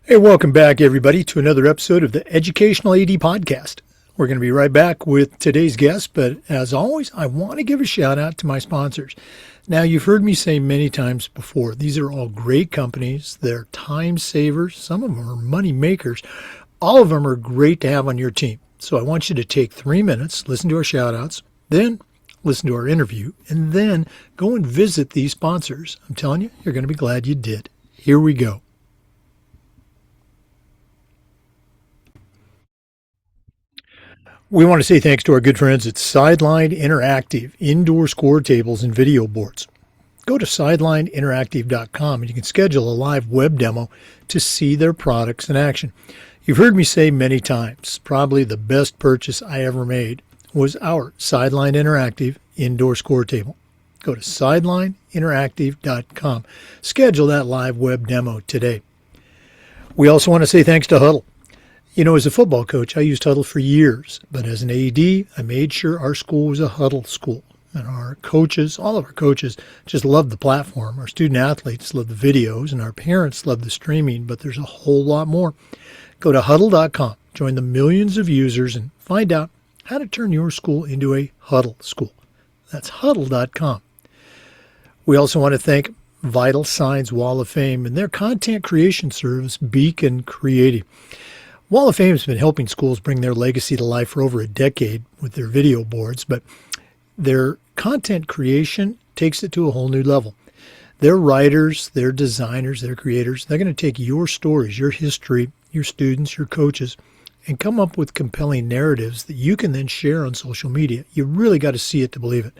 Hey, welcome back, everybody, to another episode of the Educational AD Podcast. We're going to be right back with today's guest, but as always, I want to give a shout out to my sponsors. Now, you've heard me say many times before, these are all great companies. They're time savers. Some of them are money makers. All of them are great to have on your team. So I want you to take 3 minutes, listen to our shout outs, then listen to our interview, and then go and visit these sponsors. I'm telling you, you're going to be glad you did. Here we go. We want to say thanks to our good friends at Sideline Interactive, indoor score tables and video boards. Go to sidelineinteractive.com and you can schedule a live web demo to see their products in action. You've heard me say many times, probably the best purchase I ever made was our Sideline Interactive indoor score table. Go to sidelineinteractive.com. Schedule that live web demo today. We also want to say thanks to Huddle. You know, as a football coach, I used Huddle for years, but as an AD, I made sure our school was a Huddle school. And our coaches, all of our coaches, just loved the platform. Our student athletes love the videos, and our parents love the streaming, but there's a whole lot more. Go to huddle.com, join the millions of users, and find out how to turn your school into a Huddle school. That's huddle.com. We also want to thank Vital Signs Wall of Fame and their content creation service, Beacon Creative. Wall of Fame has been helping schools bring their legacy to life for over a decade with their video boards, but their content creation takes it to a whole new level. They're writers, they're designers, they're creators. They're going to take your stories, your history, your students, your coaches, and come up with compelling narratives that you can then share on social media. You really got to see it to believe it.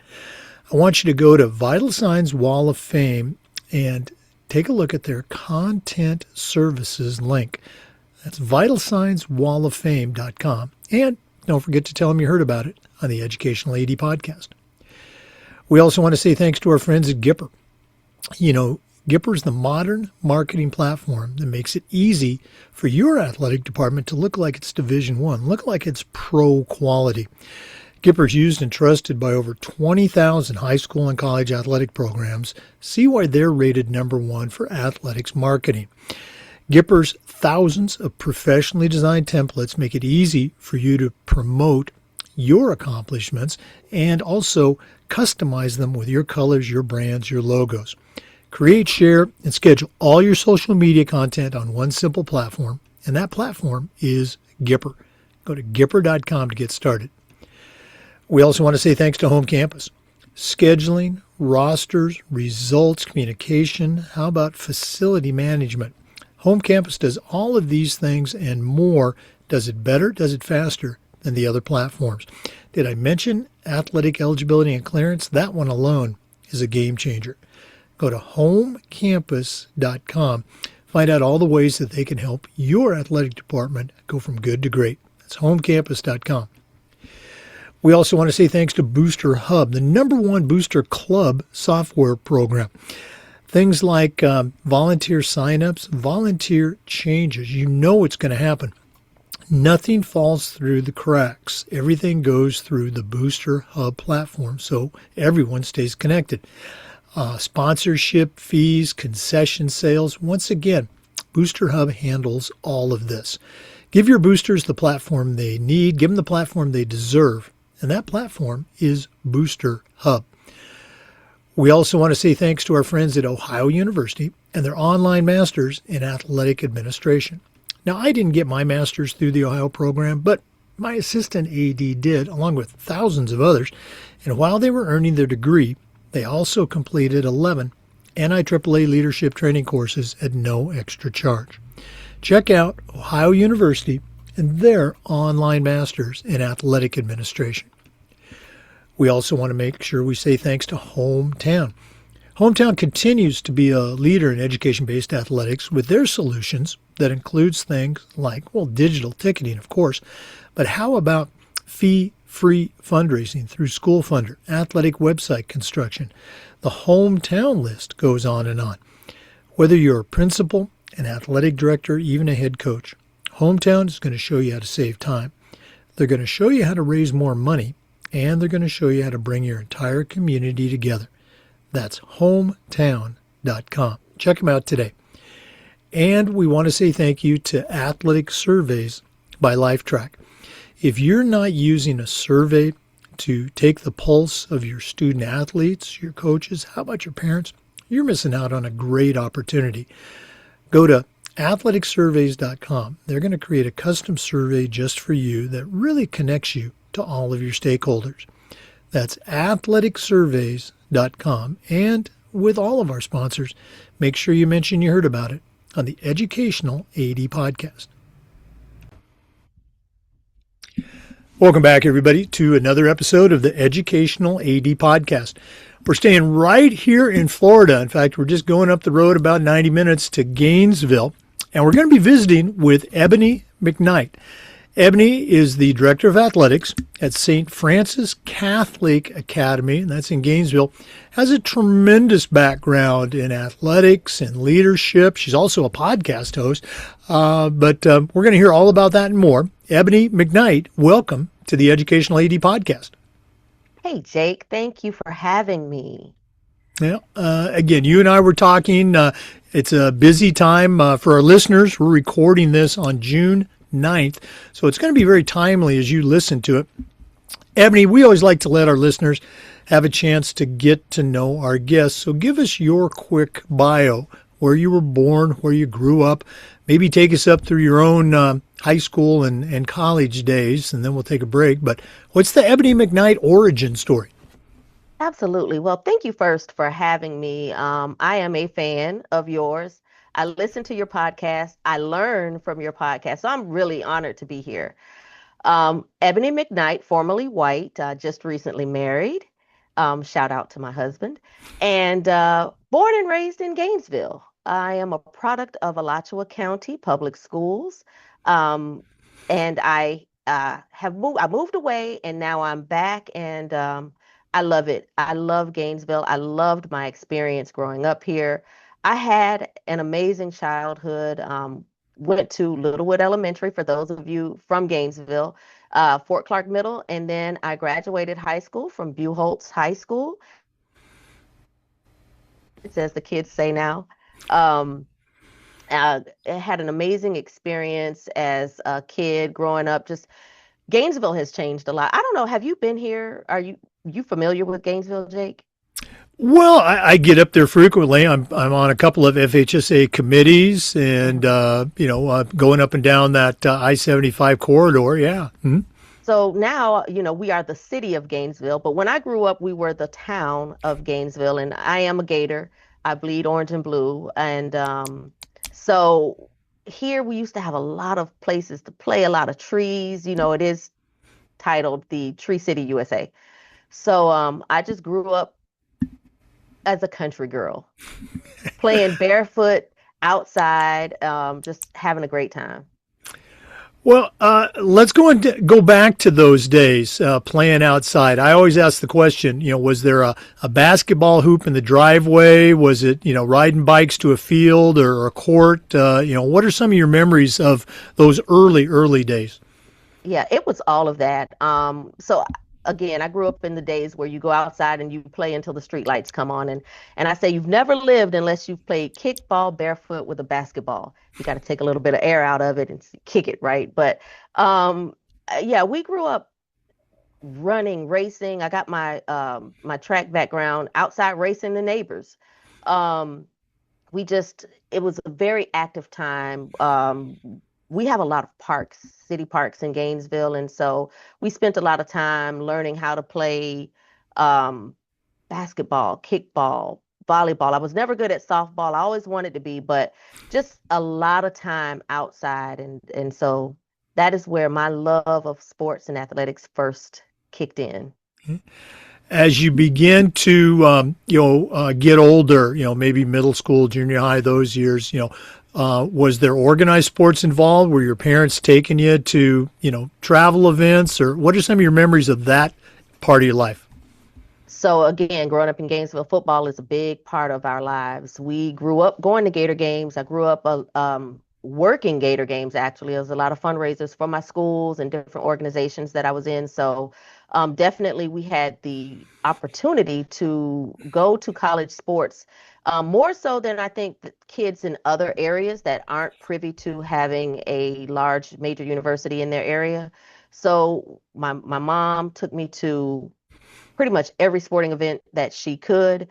I want you to go to Vital Signs Wall of Fame and take a look at their content services link. That's vitalsignswalloffame.com. And don't forget to tell them you heard about it on the Educational AD Podcast. We also want to say thanks to our friends at Gipper. You know, Gipper is the modern marketing platform that makes it easy for your athletic department to look like it's Division I, look like it's pro quality. Gipper is used and trusted by over 20,000 high school and college athletic programs. See why they're rated #1 for athletics marketing. Gipper's thousands of professionally designed templates make it easy for you to promote your accomplishments and also customize them with your colors, your brands, your logos. Create, share, and schedule all your social media content on one simple platform, and that platform is Gipper. Go to Gipper.com to get started. We also want to say thanks to Home Campus. Scheduling, rosters, results, communication, how about facility management? Home Campus does all of these things and more, does it better, does it faster than the other platforms. Did I mention athletic eligibility and clearance? That one alone is a game changer. Go to homecampus.com. Find out all the ways that they can help your athletic department go from good to great. That's homecampus.com. We also want to say thanks to Booster Hub, the #1 booster club software program. Things like volunteer signups, volunteer changes. You know it's going to happen. Nothing falls through the cracks. Everything goes through the Booster Hub platform, so everyone stays connected. Sponsorship, fees, concession sales. Once again, Booster Hub handles all of this. Give your boosters the platform they need. Give them the platform they deserve. And that platform is Booster Hub. We also want to say thanks to our friends at Ohio University and their online masters in athletic administration. Now, I didn't get my master's through the Ohio program, but my assistant AD did, along with thousands of others. And while they were earning their degree, they also completed 11 NIAAA leadership training courses at no extra charge. Check out Ohio University and their online masters in athletic administration. We also want to make sure we say thanks to Hometown. Hometown continues to be a leader in education-based athletics with their solutions that includes things like, well, digital ticketing, of course, but how about fee-free fundraising through School Funder, athletic website construction? The Hometown list goes on and on. Whether you're a principal, an athletic director, even a head coach, Hometown is going to show you how to save time. They're going to show you how to raise more money, and they're going to show you how to bring your entire community together. That's hometown.com. Check them out today. And we want to say thank you to Athletic Surveys by LifeTrack. If you're not using a survey to take the pulse of your student athletes, your coaches, how about your parents? You're missing out on a great opportunity. Go to athleticsurveys.com. They're going to create a custom survey just for you that really connects you to all of your stakeholders. That's athleticsurveys.com. And with all of our sponsors, make sure you mention you heard about it on the Educational AD Podcast. Welcome back, everybody, to another episode of the Educational AD Podcast. We're staying right here in Florida. In fact, we're just going up the road about 90 minutes to Gainesville, and we're going to be visiting with Ebony McKnight. Ebony is the Director of Athletics at St. Francis Catholic Academy, and that's in Gainesville. Has a tremendous background in athletics and leadership. She's also a podcast host, but we're going to hear all about that and more. Ebony McKnight, welcome to the Educational AD Podcast. Hey, Jake. Thank you for having me. Yeah. Again, you and I were talking. It's a busy time for our listeners. We're recording this on June 9th, so it's going to be very timely as you listen to it. Ebony, we always like to let our listeners have a chance to get to know our guests. So give us your quick bio, where you were born, where you grew up. Maybe take us up through your own high school and college days, and then we'll take a break. But what's the Ebony McKnight origin story? Absolutely. Well, thank you first for having me. I am a fan of yours. I listen to your podcast. I learn from your podcast. So I'm really honored to be here. Ebony McKnight, formerly White, just recently married. Shout out to my husband. And born and raised in Gainesville. I am a product of Alachua County Public Schools. And I moved away, and now I'm back, and I love it. I love Gainesville. I loved my experience growing up here. I had an amazing childhood. Went to Littlewood Elementary, for those of you from Gainesville, Fort Clark Middle, and then I graduated high school from Buchholz High School. It's as the kids say now. I had an amazing experience as a kid growing up. Just Gainesville has changed a lot. I don't know. Have you been here? Are you familiar with Gainesville, Jake? Well, I get up there frequently. I'm on a couple of FHSA committees, and going up and down that I-75 corridor. Yeah. Mm-hmm. So now, we are the city of Gainesville, but when I grew up, we were the town of Gainesville, and I am a Gator. I bleed orange and blue, and so here we used to have a lot of places to play, a lot of trees. It is titled the Tree City, USA. So I just grew up as a country girl, playing barefoot outside, just having a great time. Well, let's go back to those days playing outside. I always ask the question, was there a basketball hoop in the driveway? Was it, riding bikes to a field or a court? What are some of your memories of those early days? Yeah, it was all of that. So again, I grew up in the days where you go outside and you play until the street lights come on. And I say you've never lived unless you've played kickball barefoot with a basketball. You got to take a little bit of air out of it and kick it, right? But we grew up running, racing. I got my my track background outside racing the neighbors. It was a very active time. We have a lot of parks, city parks in Gainesville. And so we spent a lot of time learning how to play basketball, kickball, volleyball. I was never good at softball. I always wanted to be, but just a lot of time outside. And so that is where my love of sports and athletics first kicked in. As you begin to, get older, maybe middle school, junior high, those years, was there organized sports involved? Were your parents taking you to, travel events, or what are some of your memories of that part of your life? So again, growing up in Gainesville, football is a big part of our lives. We grew up going to Gator games. I grew up working Gator games, actually. There was a lot of fundraisers for my schools and different organizations that I was in. So definitely we had the opportunity to go to college sports, more so than I think the kids in other areas that aren't privy to having a large major university in their area. So my mom took me to pretty much every sporting event that she could.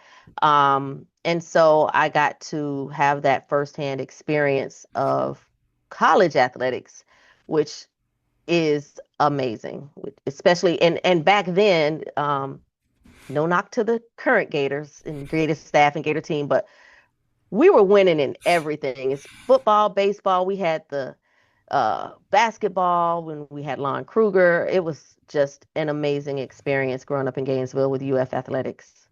And so I got to have that firsthand experience of college athletics, which is amazing, especially and back then, no knock to the current Gators and Gator staff and Gator team, but we were winning in everything. It's football, baseball. We had the basketball when we had Lon Kruger. It was just an amazing experience growing up in Gainesville with UF athletics.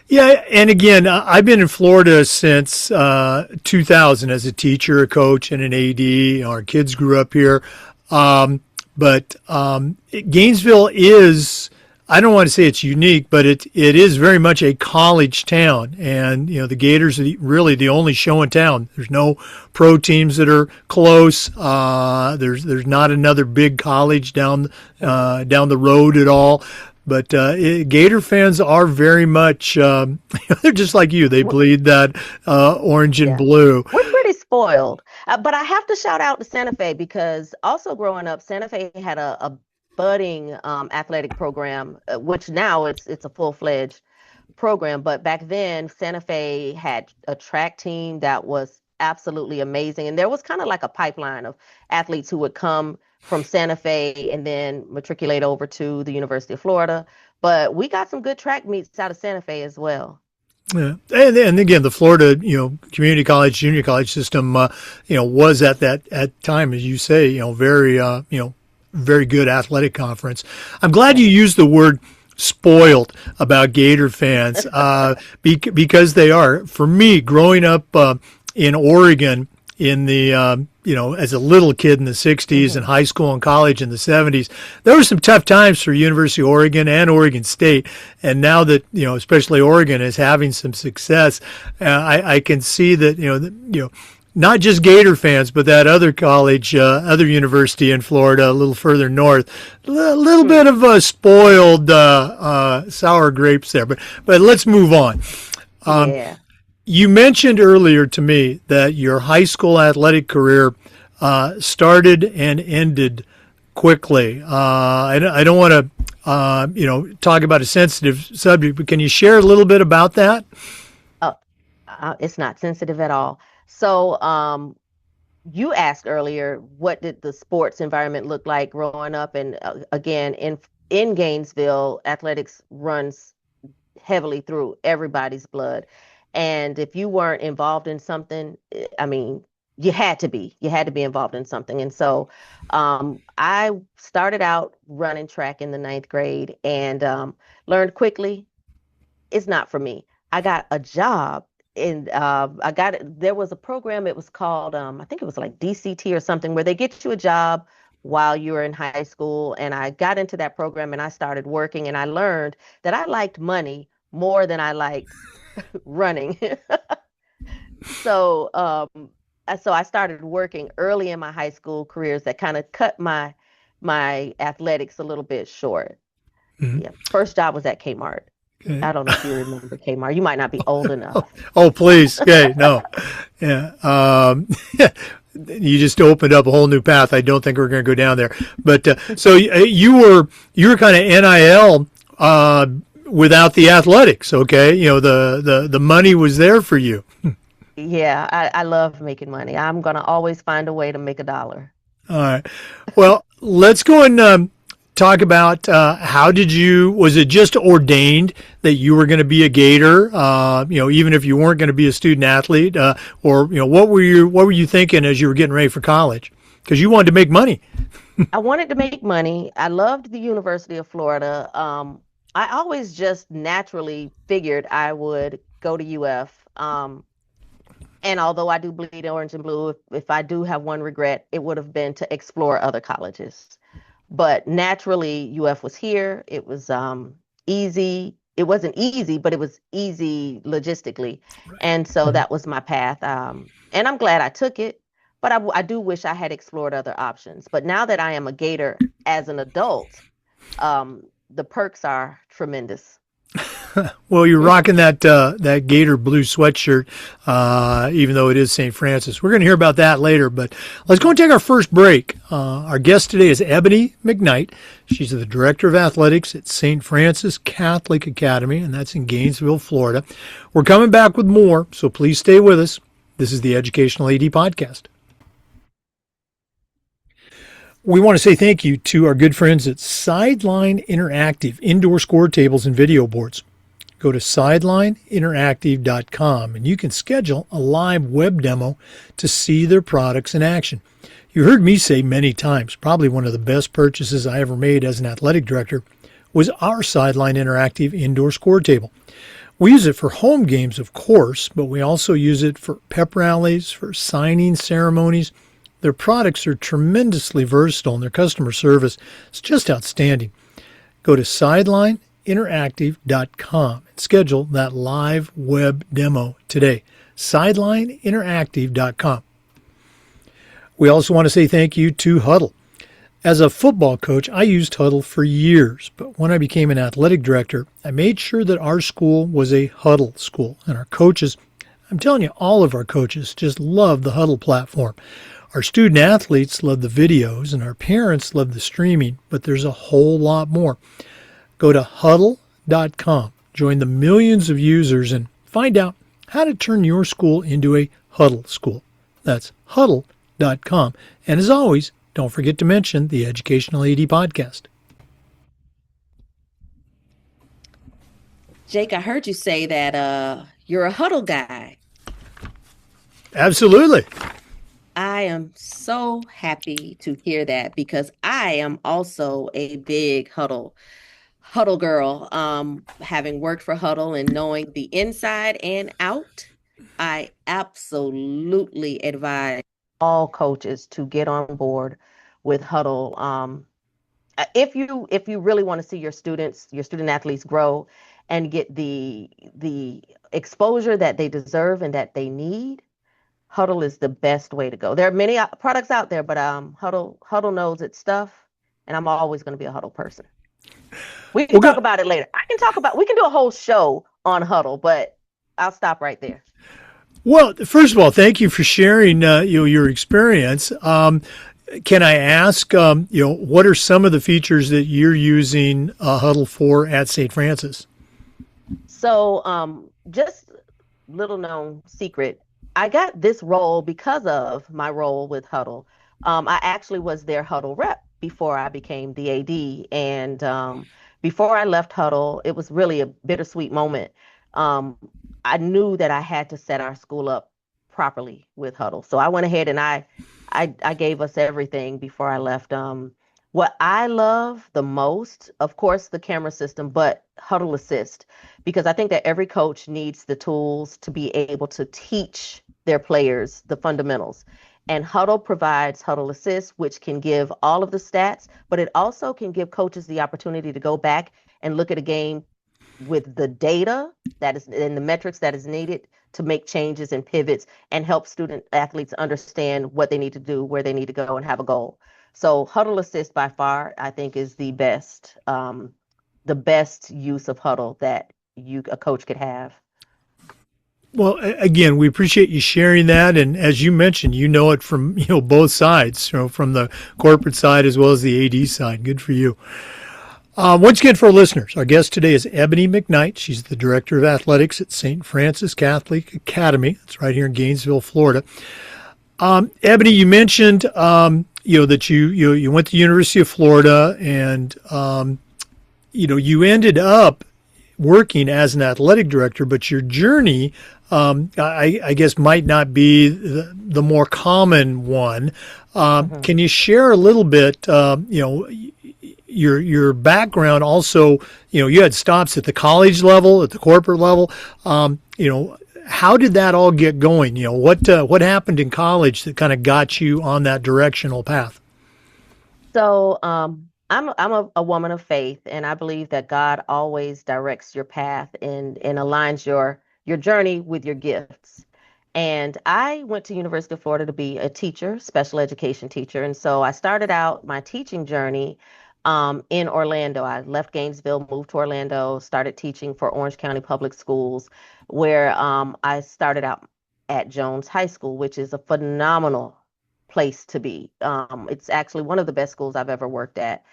Yeah, and again, I've been in Florida since 2000 as a teacher, a coach, and an AD. Our kids grew up here. But Gainesville is, I don't want to say it's unique, but it is very much a college town. And, the Gators are really the only show in town. There's no pro teams that are close. There's not another big college down the road at all. But Gator fans are very much, they're just like you. They bleed that orange and Yeah. blue. We're pretty spoiled. But I have to shout out to Santa Fe because also growing up, Santa Fe had a budding athletic program, which now it's a full-fledged program. But back then, Santa Fe had a track team that was absolutely amazing. And there was kind of like a pipeline of athletes who would come from Santa Fe and then matriculate over to the University of Florida. But we got some good track meets out of Santa Fe as well. Yeah. And again, the Florida, community college, junior college system, was at that time, as you say, very good athletic conference. I'm glad you used the word spoiled about Gator fans, because they are. For me, growing up in Oregon in the, as a little kid in the 60s and high school and college in the 70s, there were some tough times for University of Oregon and Oregon State. And now that, especially Oregon is having some success, I can see that, not just Gator fans, but that other college, other university in Florida, a little further north, a little bit of a spoiled sour grapes there. But let's move on. Yeah. You mentioned earlier to me that your high school athletic career started and ended quickly. I don't want to, talk about a sensitive subject, but can you share a little bit about that? It's not sensitive at all. So, you asked earlier, what did the sports environment look like growing up? And again, in Gainesville, athletics runs heavily through everybody's blood. And if you weren't involved in something, I mean, you had to be involved in something. And so I started out running track in the ninth grade and learned quickly it's not for me. I got a job and there was a program, it was called, I think it was like DCT or something, where they get you a job while you're in high school. And I got into that program and I started working and I learned that I liked money more than I liked running. So, so I started working early in my high school careers that kind of cut my athletics a little bit short. Mm-hmm. Yeah. First job was at Kmart. Okay. I don't know if you remember Kmart. You might not be old enough. Oh, please. Okay. No. Yeah. You just opened up a whole new path. I don't think we're going to go down there. But so you were kind of NIL without the athletics. Okay. The money was there for you. Yeah, I love making money. I'm going to always find a way to make a dollar. All right. Well, let's go and talk about was it just ordained that you were going to be a Gator, even if you weren't going to be a student athlete, or what were you thinking as you were getting ready for college? Because you wanted to make money. I wanted to make money. I loved the University of Florida. I always just naturally figured I would go to UF. And although I do bleed orange and blue, if I do have one regret, it would have been to explore other colleges. But naturally, UF was here. It was easy. It wasn't easy, but it was easy logistically. Right. And so that was my path. And I'm glad I took it. but I do wish I had explored other options. But now that I am a Gator as an adult, the perks are tremendous. Well, you're rocking that Gator blue sweatshirt, even though it is St. Francis. We're going to hear about that later, but let's go and take our first break. Our guest today is Ebony McKnight. She's the Director of Athletics at St. Francis Catholic Academy, and that's in Gainesville, Florida. We're coming back with more, so please stay with us. This is the Educational AD Podcast. We want to say thank you to our good friends at Sideline Interactive Indoor Score Tables and Video Boards. Go to sidelineinteractive.com and you can schedule a live web demo to see their products in action. You heard me say many times, probably one of the best purchases I ever made as an athletic director was our Sideline Interactive Indoor Score Table. We use it for home games, of course, but we also use it for pep rallies, for signing ceremonies. Their products are tremendously versatile and their customer service is just outstanding. Go to sidelineinteractive.com and schedule that live web demo today. Sidelineinteractive.com. We also want to say thank you to Huddle. As a football coach, I used Huddle for years, but when I became an athletic director, I made sure that our school was a Huddle school. And our coaches, I'm telling you, all of our coaches just love the Huddle platform. Our student athletes love the videos and our parents love the streaming, but there's a whole lot more. Go to huddle.com, join the millions of users, and find out how to turn your school into a Huddle school. That's huddle.com. And as always, don't forget to mention the Educational AD Podcast. Jake, I heard you say that you're a Huddle guy. Absolutely. I am so happy to hear that because I am also a big Huddle girl. Having worked for Huddle and knowing the inside and out, I absolutely advise all coaches to get on board with Huddle. If you really want to see your student athletes grow and get the exposure that they deserve and that they need, Huddle is the best way to go. There are many products out there, but Huddle knows its stuff, and I'm always going to be a Huddle person. We can talk about it later. We can do a whole show on Huddle, but I'll stop right there. Well, first of all, thank you for sharing your experience. Can I ask, what are some of the features that you're using Huddle for at St. Francis? So, just little known secret. I got this role because of my role with Huddle. I actually was their Huddle rep before I became the AD. And before I left Huddle, it was really a bittersweet moment. I knew that I had to set our school up properly with Huddle. So I went ahead and I gave us everything before I left. What I love the most, of course, the camera system, but Huddle Assist, because I think that every coach needs the tools to be able to teach their players the fundamentals. And Huddle provides Huddle Assist, which can give all of the stats, but it also can give coaches the opportunity to go back and look at a game with the data that is and the metrics that is needed to make changes and pivots and help student athletes understand what they need to do, where they need to go, and have a goal. So Huddle Assist by far, I think, is the best use of Huddle that a coach could have. Well, again, we appreciate you sharing that, and as you mentioned, you know it from both sides, from the corporate side as well as the AD side. Good for you. Once again, for our listeners, our guest today is Ebony McKnight. She's the Director of Athletics at St. Francis Catholic Academy. That's right here in Gainesville, Florida. Ebony, you mentioned that you went to the University of Florida, and you ended up working as an athletic director, but your journey, I guess, might not be the more common one. Can you share a little bit, your background? Also, you had stops at the college level, at the corporate level. How did that all get going? What happened in college that kind of got you on that directional path? So, I'm a woman of faith, and I believe that God always directs your path and aligns your journey with your gifts. And I went to University of Florida to be a teacher, special education teacher. And so I started out my teaching journey in Orlando. I left Gainesville, moved to Orlando, started teaching for Orange County Public Schools, where I started out at Jones High School, which is a phenomenal place to be. It's actually one of the best schools I've ever worked at.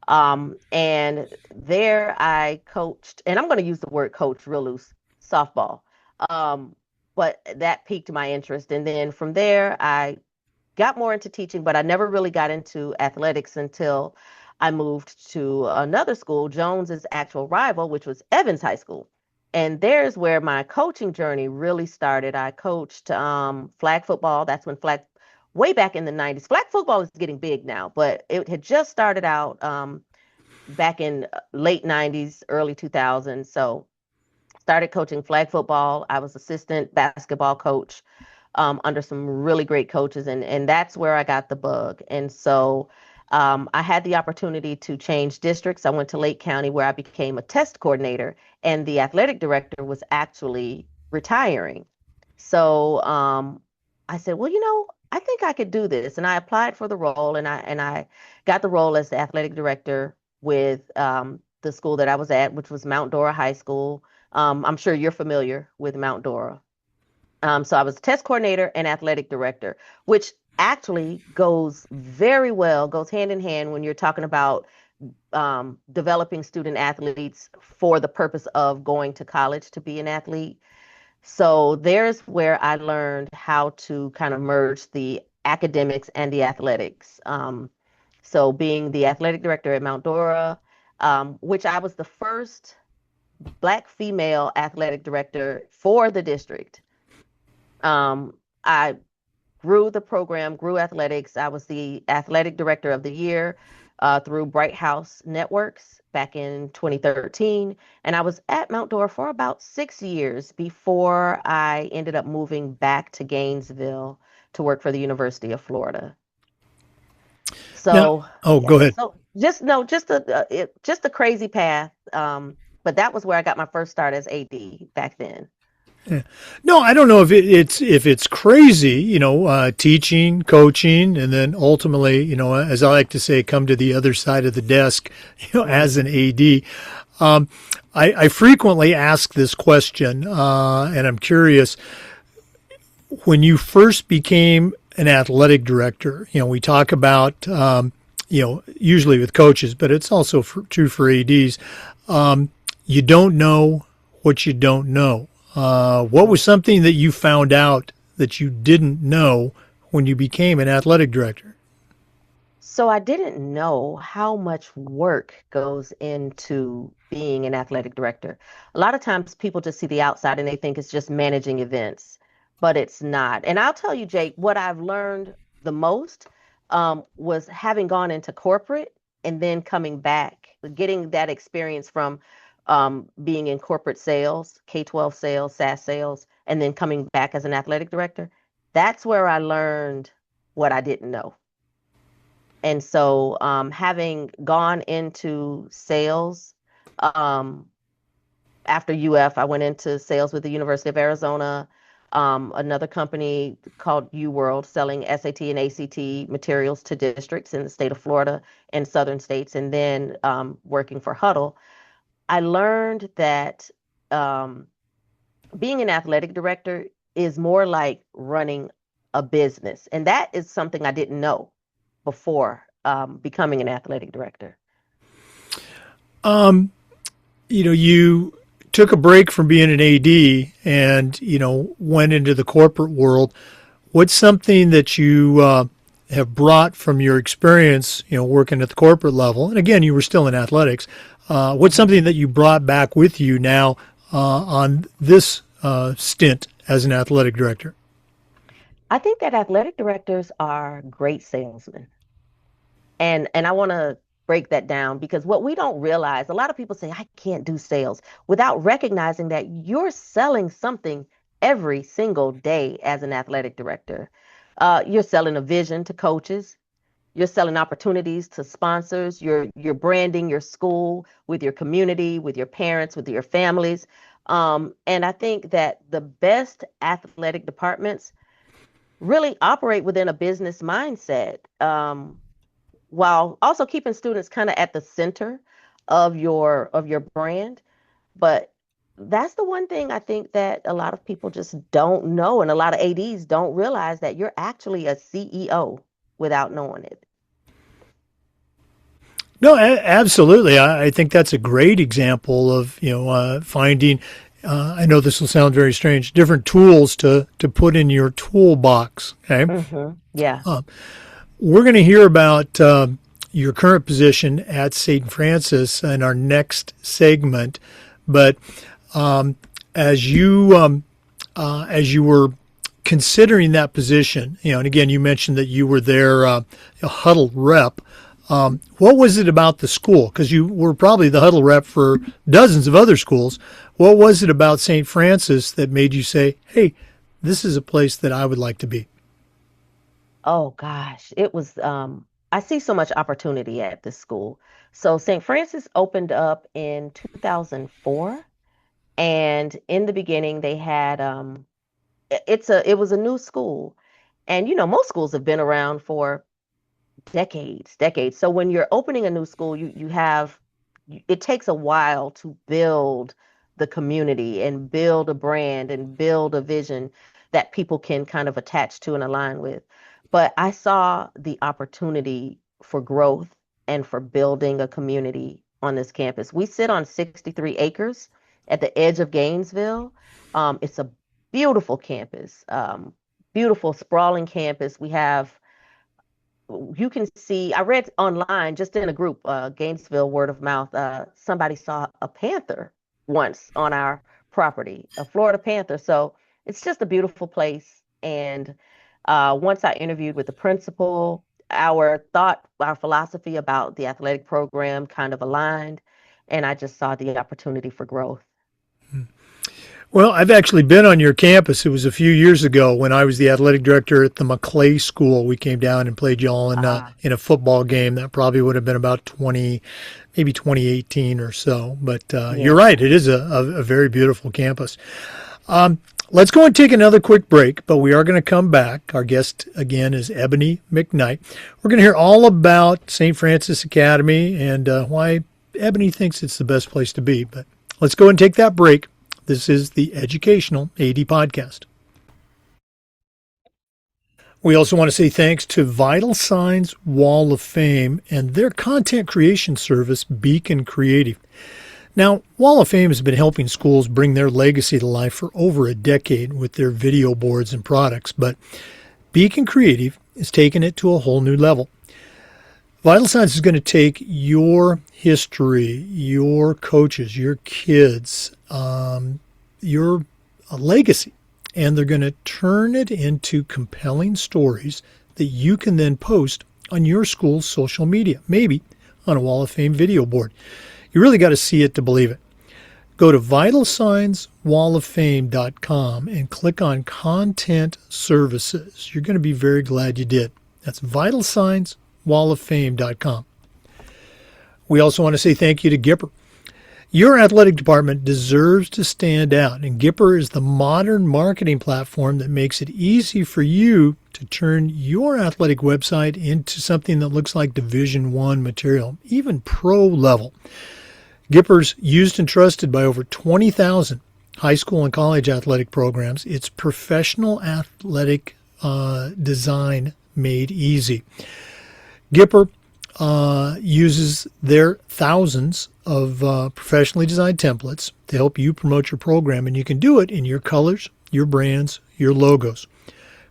And there I coached, and I'm going to use the word coach real loose, softball. Um, but that piqued my interest. And then from there, I got more into teaching, but I never really got into athletics until I moved to another school, Jones's actual rival, which was Evans High School. And there's where my coaching journey really started. I coached flag football. That's when way back in the 90s, flag football is getting big now, but it had just started out back in late 90s, early 2000s. So started coaching flag football. I was assistant basketball coach under some really great coaches, and that's where I got the bug. And so I had the opportunity to change districts. I went to Lake County where I became a test coordinator, and the athletic director was actually retiring. So I said, well, I think I could do this, and I applied for the role, and I got the role as the athletic director with the school that I was at, which was Mount Dora High School. I'm sure you're familiar with Mount Dora. So I was test coordinator and athletic director, which actually goes very well, goes hand in hand when you're talking about developing student athletes for the purpose of going to college to be an athlete. So there's where I learned how to kind of merge the academics and the athletics. So being the athletic director at Mount Dora, which I was the first Black female athletic director for the district. I grew the program, grew athletics. I was the athletic director of the year through Bright House Networks back in 2013. And I was at Mount Dora for about 6 years before I ended up moving back to Gainesville to work for the University of Florida. Now, So, oh, yeah, go ahead. so just a crazy path. But that was where I got my first start as AD back then. Yeah. No, I don't know if it's crazy, teaching, coaching, and then ultimately, as I like to say, come to the other side of the desk, as an AD. I frequently ask this question, and I'm curious. When you first became an athletic director, we talk about, usually with coaches, but it's also true for ADs. You don't know what you don't know. What was something that you found out that you didn't know when you became an athletic director? So I didn't know how much work goes into being an athletic director. A lot of times people just see the outside and they think it's just managing events, but it's not. And I'll tell you, Jake, what I've learned the most was having gone into corporate and then coming back, getting that experience from being in corporate sales, K-12 sales, SaaS sales, and then coming back as an athletic director. That's where I learned what I didn't know. And so, having gone into sales um, after UF, I went into sales with the University of Arizona, another company called UWorld, selling SAT and ACT materials to districts in the state of Florida and southern states, and then working for Huddle. I learned that um, being an athletic director is more like running a business. And that is something I didn't know before becoming an athletic director. You took a break from being an AD and, went into the corporate world. What's something that you have brought from your experience, working at the corporate level? And again, you were still in athletics. What's something that you brought back with you now on this stint as an athletic director? I think that athletic directors are great salesmen. And I want to break that down because what we don't realize, a lot of people say, I can't do sales without recognizing that you're selling something every single day as an athletic director. You're selling a vision to coaches. You're selling opportunities to sponsors. You're branding your school with your community, with your parents, with your families. And I think that the best athletic departments really operate within a business mindset, while also keeping students kind of at the center of your brand. But that's the one thing I think that a lot of people just don't know, and a lot of ADs don't realize that you're actually a CEO without knowing it. No, absolutely. I think that's a great example of, finding, I know this will sound very strange, different tools to put in your toolbox. Okay. Yeah. We're going to hear about your current position at St. Francis in our next segment. But as you were considering that position, and again, you mentioned that you were there, a huddle rep. What was it about the school? Because you were probably the huddle rep for dozens of other schools. What was it about St. Francis that made you say, hey, this is a place that I would like to be? Oh gosh, it was I see so much opportunity at this school. So St. Francis opened up in 2004, and in the beginning they had it was a new school. And most schools have been around for decades. So when you're opening a new school, it takes a while to build the community and build a brand and build a vision that people can kind of attach to and align with. But I saw the opportunity for growth and for building a community on this campus. We sit on 63 acres at the edge of Gainesville. It's a beautiful campus, beautiful sprawling campus. You can see, I read online just in a group, Gainesville word of mouth, somebody saw a panther once on our property, a Florida panther. So it's just a beautiful place. And once I interviewed with the principal, our philosophy about the athletic program kind of aligned, and I just saw the opportunity for growth. Well, I've actually been on your campus. It was a few years ago when I was the athletic director at the McClay School. We came down and played y'all in a football game. That probably would have been about maybe 2018 or so. But You're right. It is a very beautiful campus. Let's go and take another quick break, but we are going to come back. Our guest, again, is Ebony McKnight. We're going to hear all about St. Francis Academy and why Ebony thinks it's the best place to be. But let's go and take that break. This is the Educational AD Podcast. We also want to say thanks to Vital Signs Wall of Fame and their content creation service, Beacon Creative. Now, Wall of Fame has been helping schools bring their legacy to life for over a decade with their video boards and products, but Beacon Creative is taking it to a whole new level. Vital Signs is going to take your history, your coaches, your kids, your legacy, and they're going to turn it into compelling stories that you can then post on your school's social media, maybe on a Wall of Fame video board. You really got to see it to believe it. Go to vitalsignswalloffame.com and click on Content Services. You're going to be very glad you did. That's vitalsignswalloffame.com. We also want to say thank you to Gipper. Your athletic department deserves to stand out, and Gipper is the modern marketing platform that makes it easy for you to turn your athletic website into something that looks like Division I material, even pro level. Gipper's used and trusted by over 20,000 high school and college athletic programs. It's professional athletic design made easy. Gipper uses their thousands of professionally designed templates to help you promote your program, and you can do it in your colors, your brands, your logos.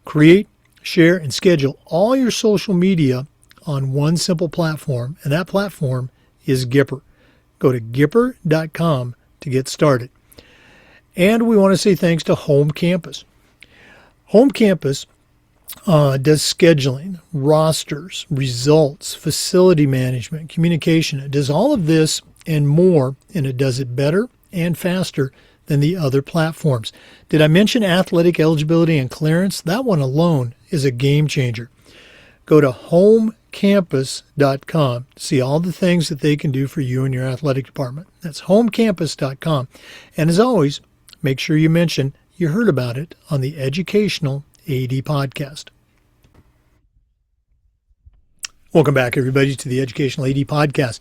Create, share, and schedule all your social media on one simple platform, and that platform is Gipper. Go to Gipper.com to get started. And we want to say thanks to Home Campus. Home Campus does scheduling, rosters, results, facility management, communication. It does all of this and more, and it does it better and faster than the other platforms. Did I mention athletic eligibility and clearance? That one alone is a game changer. Go to homecamp.com homecampus.com to see all the things that they can do for you and your athletic department. That's homecampus.com. And as always, make sure you mention you heard about it on the Educational AD Podcast. Welcome back, everybody, to the Educational AD Podcast.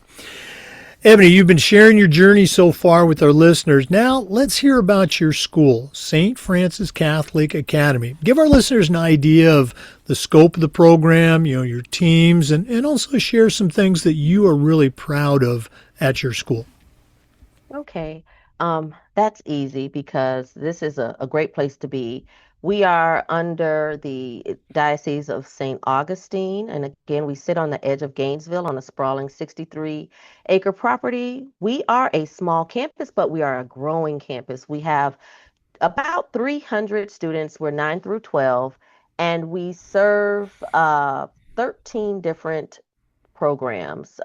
Ebony, you've been sharing your journey so far with our listeners. Now, let's hear about your school, St. Francis Catholic Academy. Give our listeners an idea of the scope of the program, your teams, and also share some things that you are really proud of at your school. Okay. That's easy because this is a great place to be. We are under the Diocese of St. Augustine, and again, we sit on the edge of Gainesville on a sprawling 63-acre property. We are a small campus, but we are a growing campus. We have about 300 students. We're 9 through 12, and we serve 13 different programs,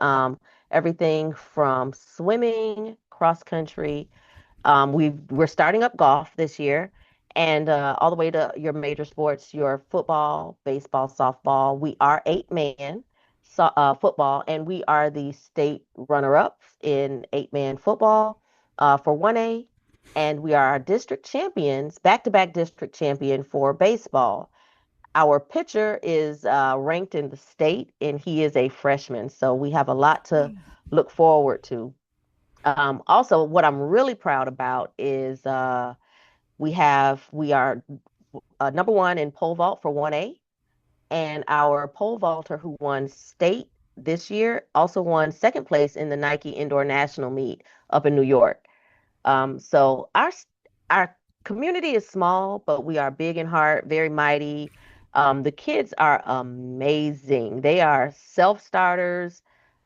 everything from swimming, cross country. We're starting up golf this year, and all the way to your major sports, your football, baseball, softball. We are 8-man football, and we are the state runner-ups in 8-man football for 1A, and we are district champions, back-to-back district champion for baseball. Our pitcher is ranked in the state, and he is a freshman, so we have a lot to look forward to. Also, what I'm really proud about is we are number one in pole vault for 1A, and our pole vaulter who won state this year also won second place in the Nike Indoor National Meet up in New York. So our community is small, but we are big in heart, very mighty. The kids are amazing. They are self-starters.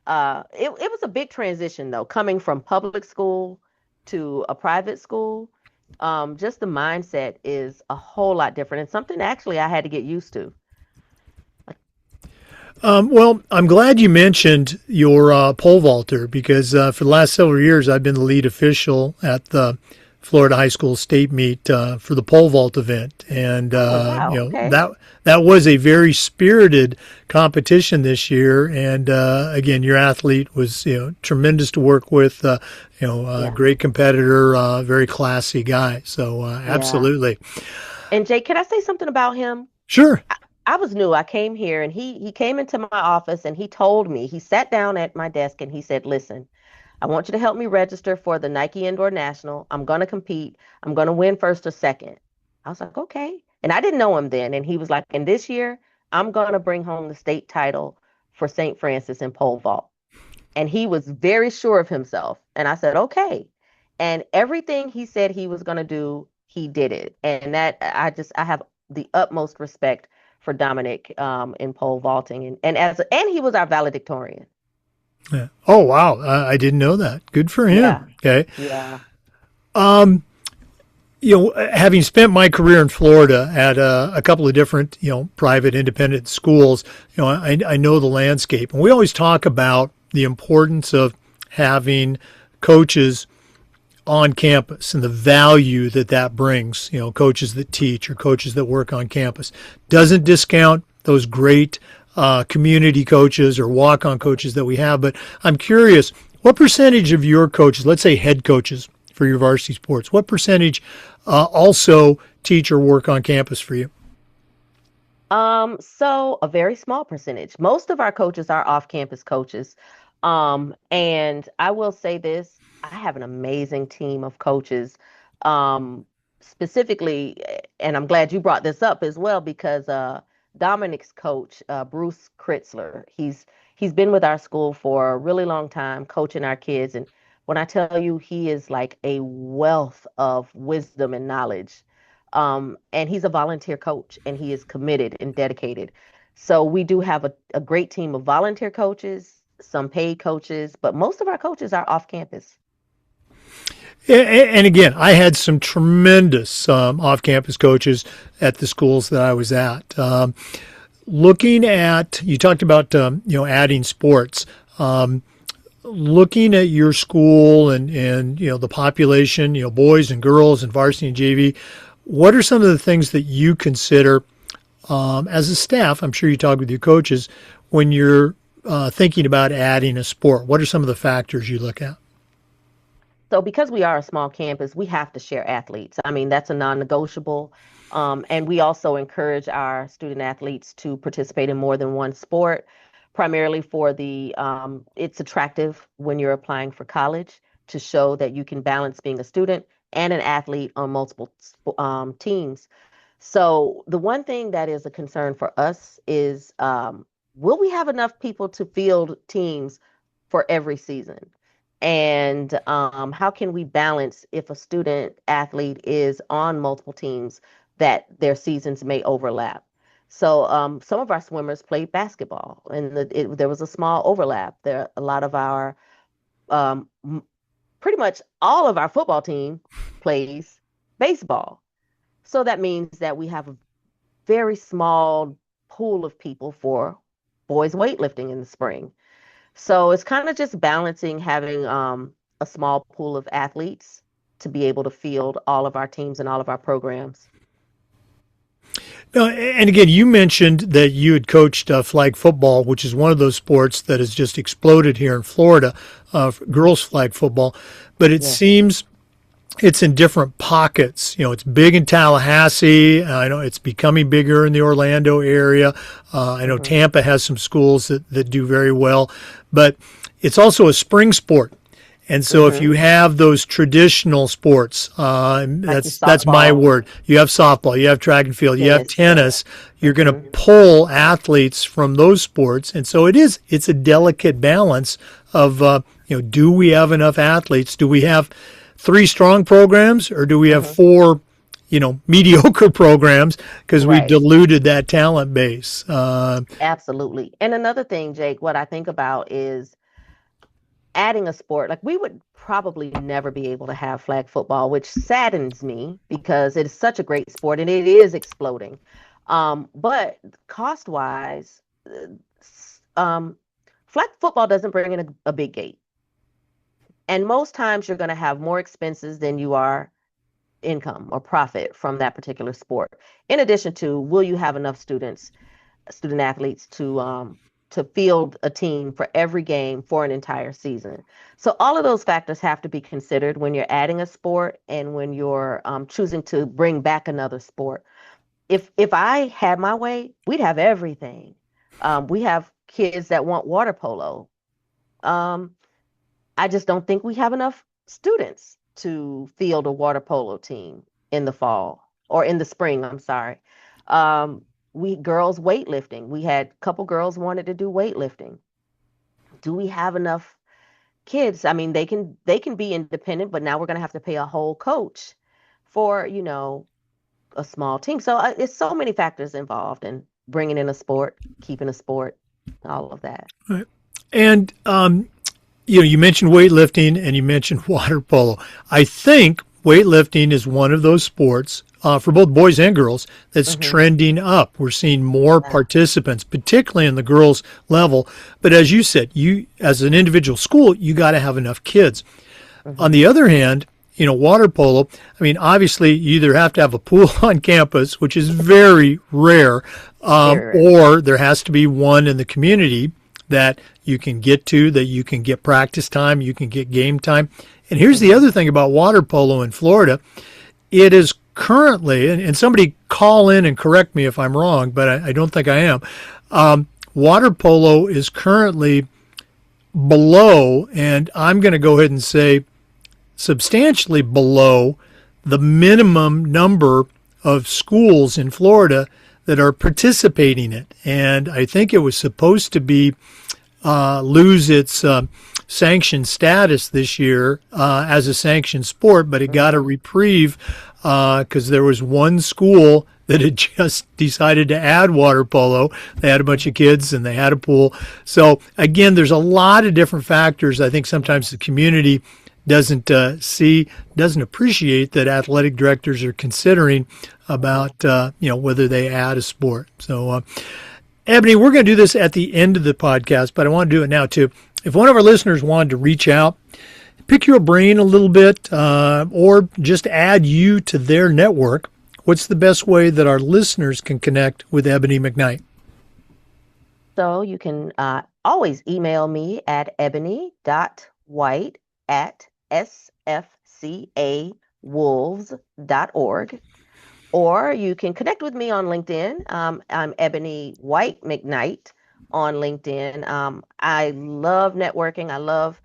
It was a big transition, though, coming from public school to a private school. Just the mindset is a whole lot different, and something actually I had to get used to. Well, I'm glad you mentioned your pole vaulter because for the last several years I've been the lead official at the Florida High School State Meet for the pole vault event, and Okay. that was a very spirited competition this year. And again, your athlete was tremendous to work with, great competitor, very classy guy. So absolutely. And Jake, can I say something about him? Sure. I was new. I came here, and he came into my office, and he told me, he sat down at my desk and he said, "Listen, I want you to help me register for the Nike Indoor National. I'm going to compete. I'm going to win first or second." I was like, okay. And I didn't know him then. And he was like, "And this year, I'm going to bring home the state title for St. Francis in pole vault." And he was very sure of himself. And I said, okay. And everything he said he was going to do, he did it. And that I have the utmost respect for Dominic in pole vaulting. And he was our valedictorian. Yeah. Oh, wow. I didn't know that. Good for him. Yeah. Okay. Yeah. Having spent my career in Florida at a couple of different, private independent schools, I know the landscape. And we always talk about the importance of having coaches on campus and the value that brings, coaches that teach or coaches that work on campus. Doesn't discount those great community coaches or walk-on coaches that we have. But I'm curious, what percentage of your coaches, let's say head coaches for your varsity sports, what percentage also teach or work on campus for you? So a very small percentage. Most of our coaches are off-campus coaches. And I will say this, I have an amazing team of coaches. Specifically, and I'm glad you brought this up as well, because Dominic's coach, Bruce Kritzler, he's been with our school for a really long time, coaching our kids. And when I tell you, he is like a wealth of wisdom and knowledge. And he's a volunteer coach, and he is committed and dedicated. So we do have a great team of volunteer coaches, some paid coaches, but most of our coaches are off campus. And again, I had some tremendous off-campus coaches at the schools that I was at. Looking at, you talked about, adding sports. Looking at your school and the population, boys and girls and varsity and JV, what are some of the things that you consider as a staff? I'm sure you talk with your coaches. when you're thinking about adding a sport? What are some of the factors you look at? So because we are a small campus, we have to share athletes. I mean, that's a non-negotiable. And we also encourage our student athletes to participate in more than one sport, primarily for it's attractive when you're applying for college to show that you can balance being a student and an athlete on multiple teams. So the one thing that is a concern for us is, will we have enough people to field teams for every season? And how can we balance if a student athlete is on multiple teams that their seasons may overlap? So some of our swimmers played basketball, and there was a small overlap. There, a lot of our, pretty much all of our football team plays baseball. So that means that we have a very small pool of people for boys weightlifting in the spring. So it's kind of just balancing having a small pool of athletes to be able to field all of our teams and all of our programs. And again, you mentioned that you had coached flag football, which is one of those sports that has just exploded here in Florida, girls flag football. But it seems it's in different pockets. You know, it's big in Tallahassee. I know it's becoming bigger in the Orlando area. I know Tampa has some schools that do very well, but it's also a spring sport. And so if you have those traditional sports, that's my word. You have softball, you have track and field, you have tennis. You're going to pull athletes from those sports. And so it's a delicate balance of, do we have enough athletes? Do we have 3 strong programs, or do we have 4, mediocre programs because we've diluted that talent base? Absolutely. And another thing, Jake, what I think about is adding a sport. Like, we would probably never be able to have flag football, which saddens me because it is such a great sport and it is exploding. But cost-wise, flag football doesn't bring in a big gate. And most times you're going to have more expenses than you are income or profit from that particular sport. In addition to, will you have enough student athletes to field a team for every game for an entire season? So all of those factors have to be considered when you're adding a sport and when you're choosing to bring back another sport. If I had my way, we'd have everything. We have kids that want water polo. I just don't think we have enough students to field a water polo team in the fall or in the spring. I'm sorry. Girls weightlifting. We had a couple girls wanted to do weightlifting. Do we have enough kids? I mean, they can be independent, but now we're going to have to pay a whole coach for, a small team. So it's so many factors involved in bringing in a sport, keeping a sport, all of that. Right. And, you mentioned weightlifting and you mentioned water polo. I think weightlifting is one of those sports for both boys and girls that's trending up. We're seeing more participants, particularly in the girls level. But as you said, you as an individual school, you got to have enough kids. On the other hand, water polo, I mean, obviously you either have to have a pool on campus, which is very rare, or there has to be one in the community that you can get to, that you can get practice time, you can get game time. And here's the other thing about water polo in Florida. It is currently, and somebody call in and correct me if I'm wrong, but I don't think I am. Water polo is currently below, and I'm going to go ahead and say substantially below the minimum number of schools in Florida that are participating in it. And I think it was supposed to be lose its sanctioned status this year as a sanctioned sport, but it got a reprieve because there was one school that had just decided to add water polo. They had a bunch of kids and they had a pool. So again, there's a lot of different factors. I think sometimes the community doesn't appreciate that athletic directors are considering about whether they add a sport. So Ebony, we're going to do this at the end of the podcast, but I want to do it now too. If one of our listeners wanted to reach out, pick your brain a little bit, or just add you to their network, what's the best way that our listeners can connect with Ebony McKnight? So you can always email me at ebony.white@sfcawolves.org. Or you can connect with me on LinkedIn. I'm Ebony White McKnight on LinkedIn. I love networking. I love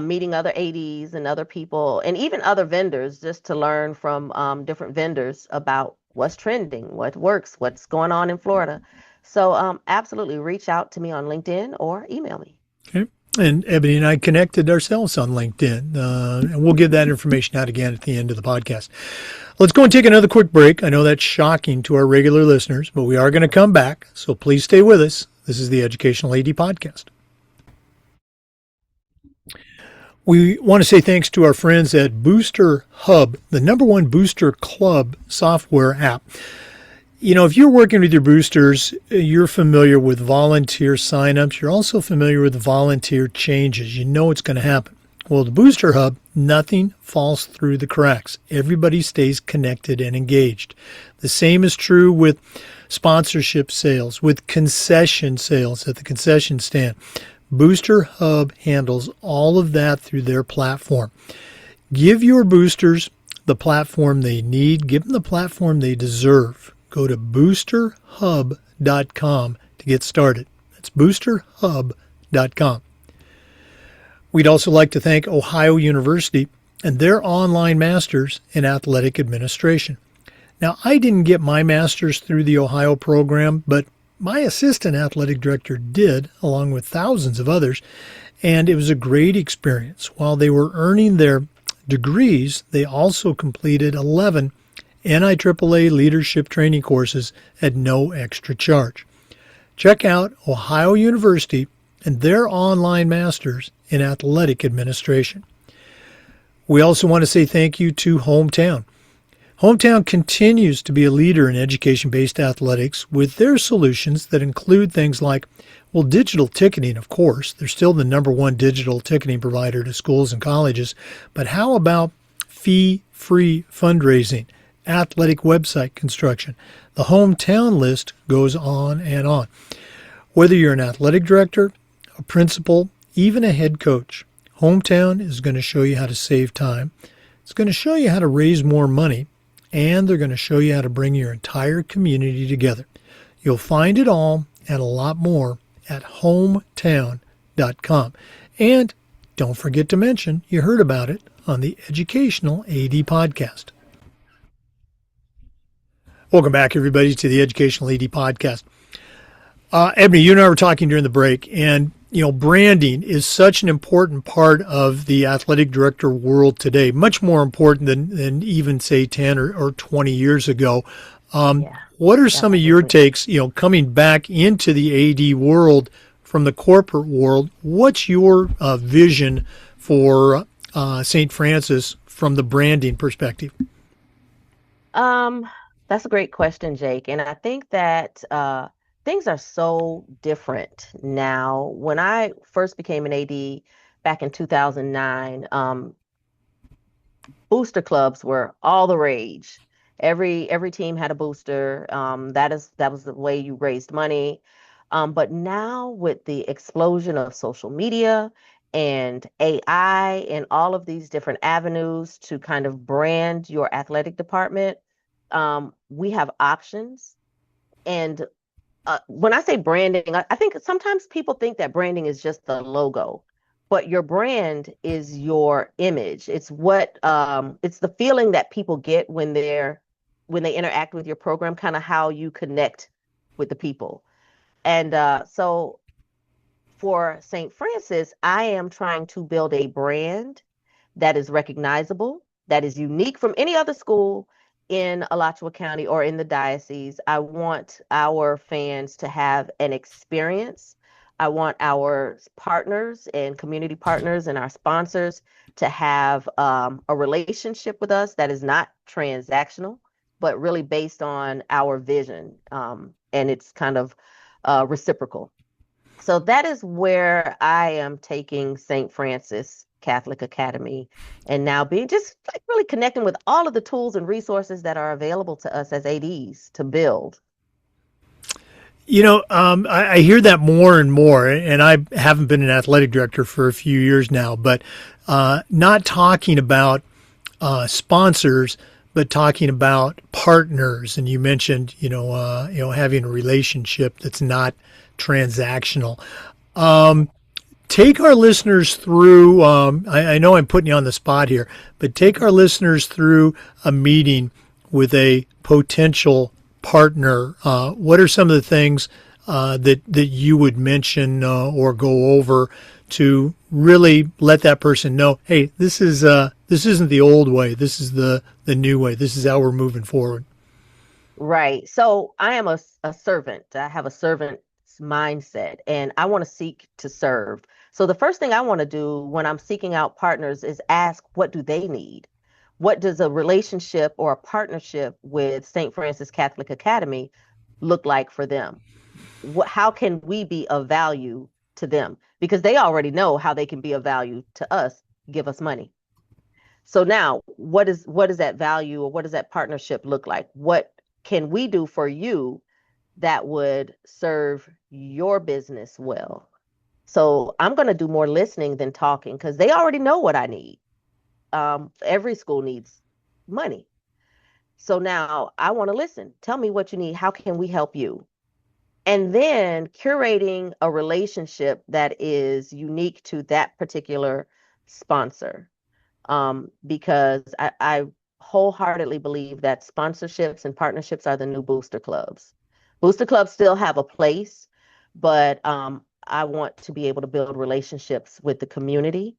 meeting other ADs and other people and even other vendors just to learn from different vendors about what's trending, what works, what's going on in Florida. So absolutely reach out to me on LinkedIn or email me. Okay. And Ebony and I connected ourselves on LinkedIn, and we'll give that information out again at the end of the podcast. Let's go and take another quick break. I know that's shocking to our regular listeners, but we are going to come back, so please stay with us. This is the Educational AD Podcast. We want to say thanks to our friends at Booster Hub, the #1 booster club software app. You know, if you're working with your boosters, you're familiar with volunteer signups. You're also familiar with volunteer changes. You know it's going to happen. Well, the Booster Hub, nothing falls through the cracks. Everybody stays connected and engaged. The same is true with sponsorship sales, with concession sales at the concession stand. Booster Hub handles all of that through their platform. Give your boosters the platform they need. Give them the platform they deserve. Go to boosterhub.com to get started. That's boosterhub.com. We'd also like to thank Ohio University and their online masters in athletic administration. Now, I didn't get my master's through the Ohio program, but my assistant athletic director did, along with thousands of others, and it was a great experience. While they were earning their degrees, they also completed 11 NIAAA leadership training courses at no extra charge. Check out Ohio University and their online masters in athletic administration. We also want to say thank you to Hometown. Hometown continues to be a leader in education-based athletics with their solutions that include things like, well, digital ticketing, of course. They're still the #1 digital ticketing provider to schools and colleges. But how about fee-free fundraising, athletic website construction? The Hometown list goes on and on. Whether you're an athletic director, a principal, even a head coach, Hometown is going to show you how to save time. It's going to show you how to raise more money, and they're going to show you how to bring your entire community together. You'll find it all and a lot more at hometown.com. And don't forget to mention you heard about it on the Educational AD Podcast. Welcome back, everybody, to the Educational AD Podcast. Ebony, you and I were talking during the break, and branding is such an important part of the athletic director world today, much more important than even, say, 10 or 20 years ago. What are some of your takes, coming back into the AD world from the corporate world? What's your vision for St. Francis from the branding perspective? That's a great question, Jake. And I think that things are so different now. When I first became an AD back in 2009, booster clubs were all the rage. Every team had a booster. That was the way you raised money. But now with the explosion of social media and AI and all of these different avenues to kind of brand your athletic department, we have options. And when I say branding, I think sometimes people think that branding is just the logo, but your brand is your image. It's it's the feeling that people get when they interact with your program, kind of how you connect with the people. And so for St. Francis, I am trying to build a brand that is recognizable, that is unique from any other school in Alachua County or in the diocese. I want our fans to have an experience. I want our partners and community partners and our sponsors to have a relationship with us that is not transactional, but really based on our vision. And it's kind of reciprocal. So that is where I am taking St. Francis Catholic Academy, and now being just like really connecting with all of the tools and resources that are available to us as ADs to build. I hear that more and more, and I haven't been an athletic director for a few years now, but not talking about sponsors, but talking about partners. And you mentioned, having a relationship that's not transactional. Take our listeners through. I know I'm putting you on the spot here, but take our listeners through a meeting with a potential partner. What are some of the things that you would mention or go over to really let that person know, hey, this isn't the old way. This is the new way. This is how we're moving forward. Right. So I am a servant. I have a servant's mindset and I want to seek to serve. So the first thing I want to do when I'm seeking out partners is ask, what do they need? What does a relationship or a partnership with St. Francis Catholic Academy look like for them? How can we be of value to them? Because they already know how they can be of value to us, give us money. So now, what is that value or what does that partnership look like? What can we do for you that would serve your business well? So I'm going to do more listening than talking because they already know what I need. Every school needs money. So now I want to listen. Tell me what you need. How can we help you? And then curating a relationship that is unique to that particular sponsor. Because I wholeheartedly believe that sponsorships and partnerships are the new booster clubs. Booster clubs still have a place, but I want to be able to build relationships with the community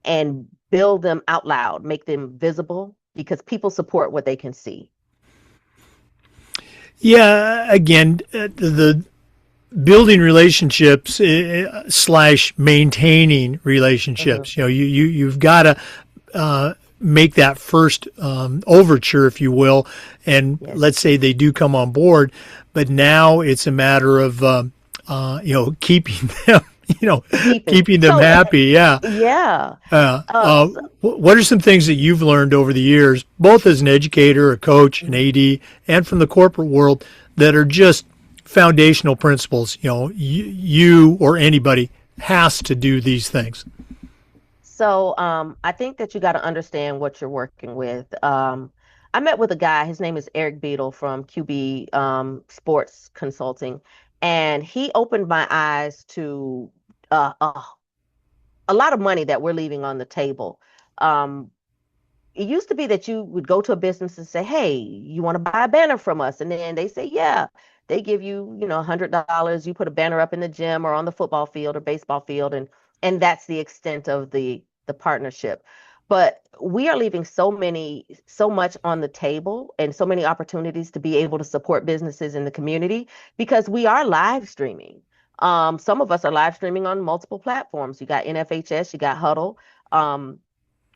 and build them out loud, make them visible because people support what they can see. Yeah, again, the building relationships slash maintaining Mhm. relationships. You've got to make that first overture, if you will, and Yes. let's say they do come on board, but now it's a matter of keeping them, Keeping. keeping them So, happy. Yeah. yeah. Uh, Uh, uh, so, what are some things that you've learned over the years, both as an educator, a coach, an AD, and from the corporate world, that are just foundational principles? You or anybody has to do these things. I think that you got to understand what you're working with. I met with a guy, his name is Eric Beadle from QB Sports Consulting, and he opened my eyes to uh, a, a lot of money that we're leaving on the table. Um, it used to be that you would go to a business and say, "Hey, you want to buy a banner from us?" And then they say, "Yeah." They give you, $100. You put a banner up in the gym or on the football field or baseball field, and that's the extent of the partnership. But we are leaving so much on the table and so many opportunities to be able to support businesses in the community because we are live streaming. Some of us are live streaming on multiple platforms. You got NFHS, you got Huddle. Um,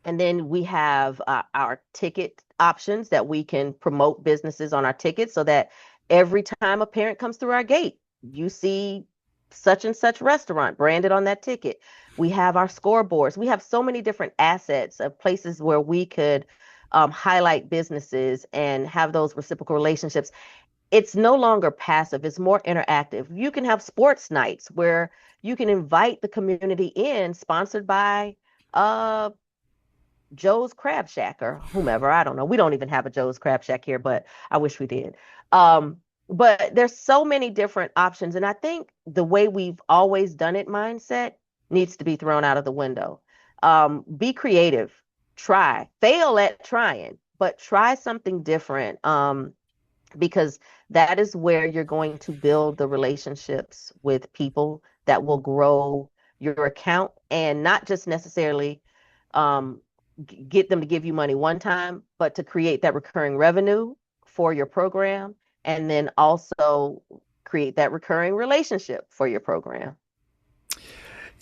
and then we have our ticket options that we can promote businesses on our tickets so that every time a parent comes through our gate, you see such and such restaurant branded on that ticket. We have our scoreboards. We have so many different assets of places where we could highlight businesses and have those reciprocal relationships. It's no longer passive, it's more interactive. You can have sports nights where you can invite the community in, sponsored by uh Joe's Crab Shack or whomever. I don't know. We don't even have a Joe's Crab Shack here, but I wish we did. Um, but there's so many different options. And I think the way we've always done it mindset needs to be thrown out of the window. Be creative, try, fail at trying, but try something different. Because that is where you're going to build the relationships with people that will grow your account and not just necessarily um, get them to give you money one time, but to create that recurring revenue for your program and then also create that recurring relationship for your program.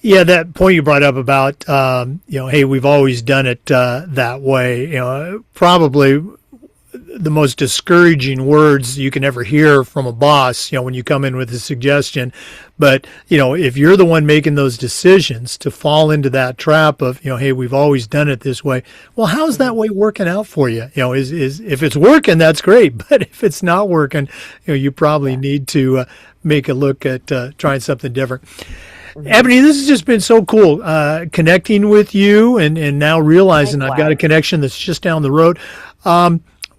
Yeah, that point you brought up about hey, we've always done it that way. Probably the most discouraging words you can ever hear from a boss, when you come in with a suggestion. But, if you're the one making those decisions to fall into that trap of, hey, we've always done it this way. Well, how's that way working out for you? Is if it's working, that's great. But if it's not working, you probably Yeah. need to make a look at trying something different. Hmm. Ebony, this has just been so cool connecting with you and now realizing I've got a Likewise. connection that's just down the road.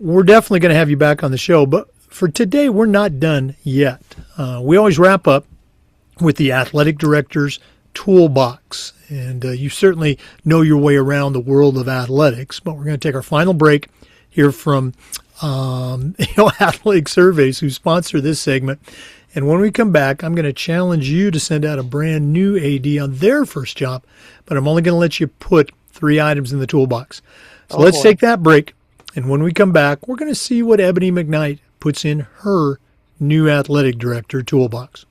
We're definitely going to have you back on the show, but for today, we're not done yet. We always wrap up with the athletic director's toolbox, and you certainly know your way around the world of athletics, but we're going to take our final break here from Athletic Surveys, who sponsor this segment. And when we come back, I'm going to challenge you to send out a brand new AD on their first job, but I'm only going to let you put 3 items in the toolbox. So Oh let's boy. take that break. And when we come back, we're going to see what Ebony McKnight puts in her new athletic director toolbox.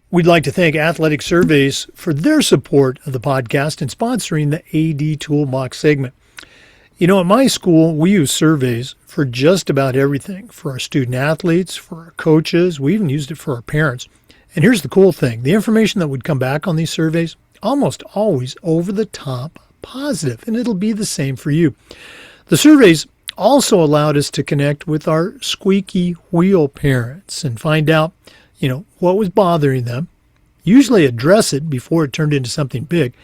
We'd like to thank Athletic Surveys for their support of the podcast and sponsoring the AD Toolbox segment. At my school, we use surveys for just about everything, for our student athletes, for our coaches. We even used it for our parents. And here's the cool thing. The information that would come back on these surveys, almost always over the top positive, and it'll be the same for you. The surveys also allowed us to connect with our squeaky wheel parents and find out, what was bothering them, usually address it before it turned into something big.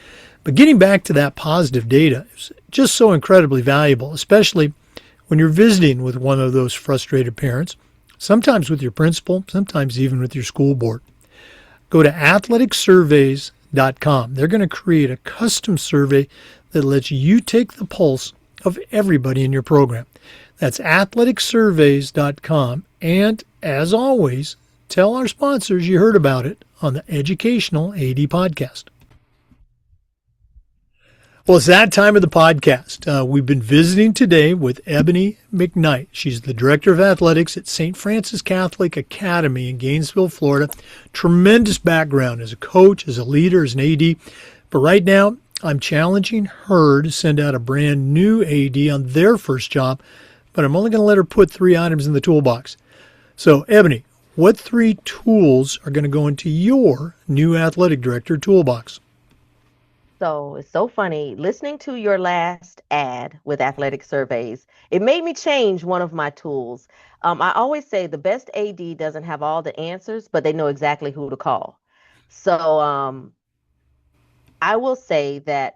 But getting back to that positive data is just so incredibly valuable, especially when you're visiting with one of those frustrated parents, sometimes with your principal, sometimes even with your school board. Go to athleticsurveys.com. They're going to create a custom survey that lets you take the pulse of everybody in your program. That's athleticsurveys.com. And as always, tell our sponsors you heard about it on the Educational AD Podcast. Well, it's that time of the podcast. We've been visiting today with Ebony McKnight. She's the Director of Athletics at St. Francis Catholic Academy in Gainesville, Florida. Tremendous background as a coach, as a leader, as an AD. But right now, I'm challenging her to send out a brand new AD on their first job, but I'm only going to let her put 3 items in the toolbox. So, Ebony, what 3 tools are going to go into your new athletic director toolbox? So it's so funny listening to your last ad with Athletic Surveys. It made me change one of my tools. I always say the best AD doesn't have all the answers, but they know exactly who to call. So I will say that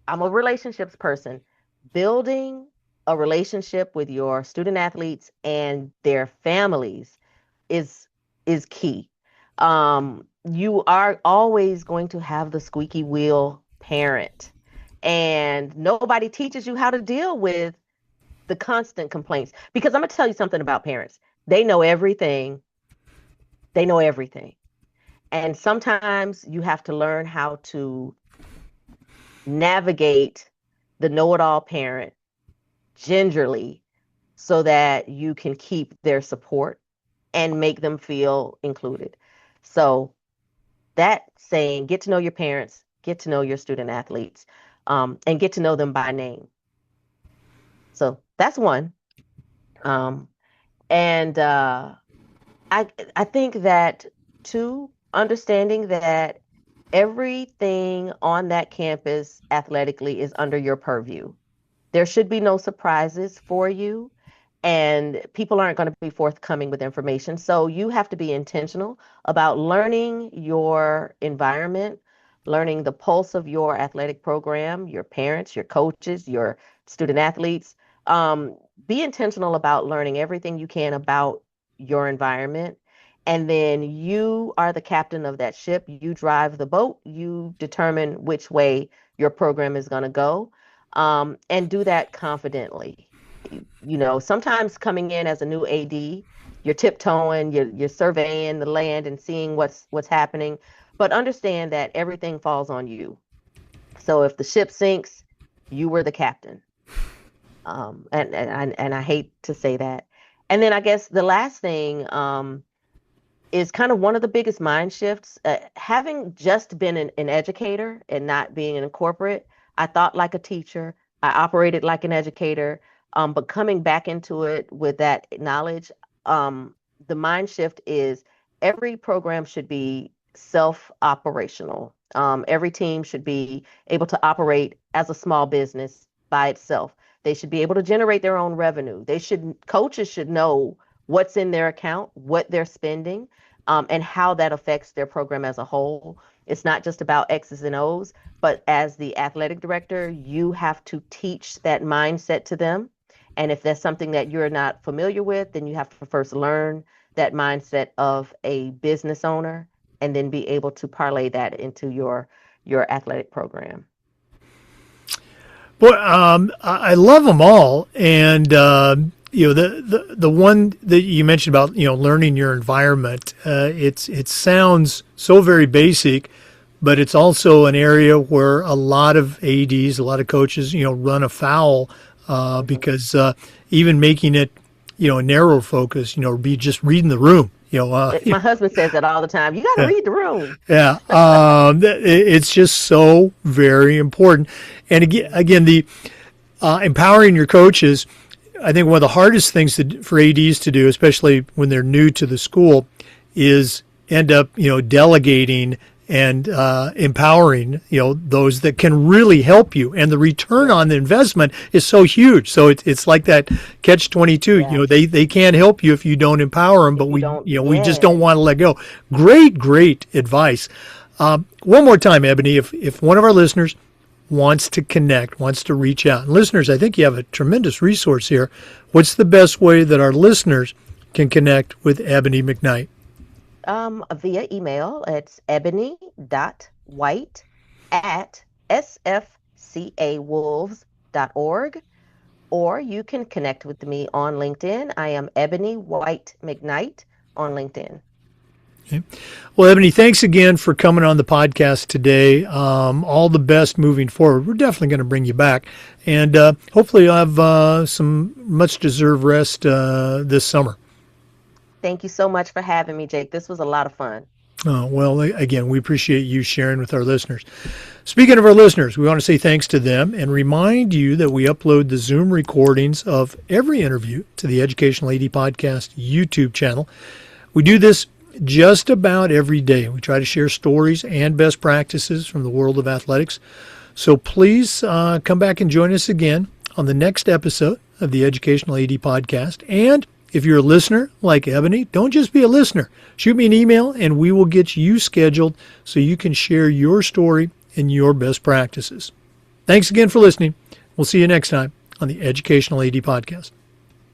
I'm a relationships person. Building a relationship with your student athletes and their families is is key. You are always going to have the squeaky wheel parent, and nobody teaches you how to deal with the constant complaints. Because I'm gonna tell you something about parents. They know everything. They know everything. And sometimes you have to learn how to navigate the know-it-all parent gingerly so that you can keep their support and make them feel included. So that saying, get to know your parents, get to know your student athletes, and get to know them by name. So that's one. Um, and I think that two, understanding that everything on that campus athletically is under your purview. There should be no surprises for you, and people aren't going to be forthcoming with information. So you have to be intentional about learning your environment, learning the pulse of your athletic program, your parents, your coaches, your student athletes. Um, be intentional about learning everything you can about your environment. And then you are the captain of that ship. You drive the boat. You determine which way your program is going to go, and do that confidently. Sometimes coming in as a new AD, you're tiptoeing, you're surveying the land and seeing what's happening, but understand that everything falls on you. So if the ship sinks, you were the captain. And I hate to say that. And then I guess the last thing is kind of one of the biggest mind shifts. Having just been an educator and not being in a corporate, I thought like a teacher, I operated like an educator, but coming back into it with that knowledge, the mind shift is every program should be self-operational. Every team should be able to operate as a small business by itself. They should be able to generate their own revenue. Coaches should know what's in their account, what they're spending, and how that affects their program as a whole. It's not just about X's and O's, but as the athletic director, you have to teach that mindset to them. And if that's something that you're not familiar with, then you have to first learn that mindset of a business owner and then be able to parlay that into your athletic program. Boy, I love them all, and the one that you mentioned about learning your environment. It sounds so very basic, but it's also an area where a lot of ADs, a lot of coaches, run afoul because even making it a narrow focus, be just reading the room. My husband says that all the time. You got to read the room. Yeah, it's just so very important. And again, the empowering your coaches. I think one of the hardest things for ADs to do, especially when they're new to the school, is end up delegating and empowering those that can really help you. And the return on the investment is so huge. So it's like that catch-22. Yeah. They can't help you if you don't empower them, but we just don't want to let go. Great advice. One more time, Ebony, if one of our listeners wants to connect, wants to reach out, and listeners, I think you have a tremendous resource here. What's the best way that our listeners can connect with Ebony McKnight? Via email. It's ebony.white@sfcawolves.org, or you can connect with me on LinkedIn. I am Ebony White McKnight on LinkedIn. Okay. Well, Ebony, thanks again for coming on the podcast today. All the best moving forward. We're definitely going to bring you back, and hopefully you'll have some much-deserved rest this summer. Thank you so much for having me, Jake. This was a lot of fun. Oh, well, again, we appreciate you sharing with our listeners. Speaking of our listeners, we want to say thanks to them and remind you that we upload the Zoom recordings of every interview to the Educational AD Podcast YouTube channel. We do this just about every day. We try to share stories and best practices from the world of athletics. So please come back and join us again on the next episode of the Educational AD Podcast. And if you're a listener like Ebony, don't just be a listener. Shoot me an email and we will get you scheduled so you can share your story and your best practices. Thanks again for listening. We'll see you next time on the Educational AD Podcast.